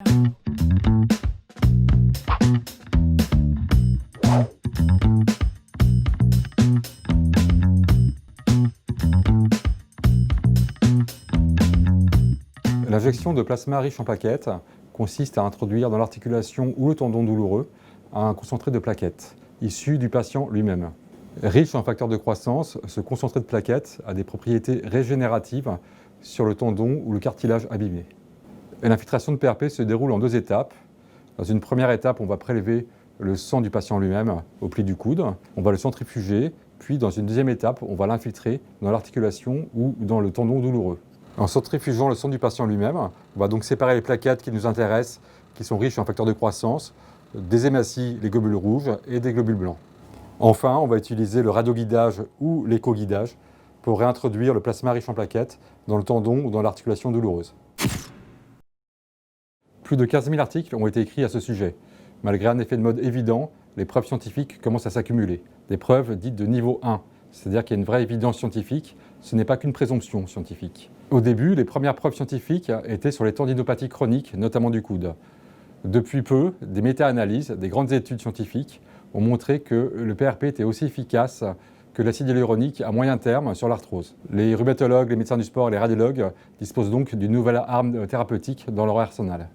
L'injection de plasma riche en plaquettes consiste à introduire dans l'articulation ou le tendon douloureux un concentré de plaquettes, issu du patient lui-même. Riche en facteurs de croissance, ce concentré de plaquettes a des propriétés régénératives sur le tendon ou le cartilage abîmé. L'infiltration de PRP se déroule en 2 étapes. Dans une première étape, on va prélever le sang du patient lui-même au pli du coude, on va le centrifuger, puis dans une deuxième étape, on va l'infiltrer dans l'articulation ou dans le tendon douloureux. En centrifugeant le sang du patient lui-même, on va donc séparer les plaquettes qui nous intéressent, qui sont riches en facteurs de croissance, des hématies, les globules rouges et des globules blancs. Enfin, on va utiliser le radioguidage ou l'écoguidage pour réintroduire le plasma riche en plaquettes dans le tendon ou dans l'articulation douloureuse. Plus de 15 000 articles ont été écrits à ce sujet. Malgré un effet de mode évident, les preuves scientifiques commencent à s'accumuler. Des preuves dites de niveau 1, c'est-à-dire qu'il y a une vraie évidence scientifique, ce n'est pas qu'une présomption scientifique. Au début, les premières preuves scientifiques étaient sur les tendinopathies chroniques, notamment du coude. Depuis peu, des méta-analyses, des grandes études scientifiques ont montré que le PRP était aussi efficace que l'acide hyaluronique à moyen terme sur l'arthrose. Les rhumatologues, les médecins du sport et les radiologues disposent donc d'une nouvelle arme thérapeutique dans leur arsenal.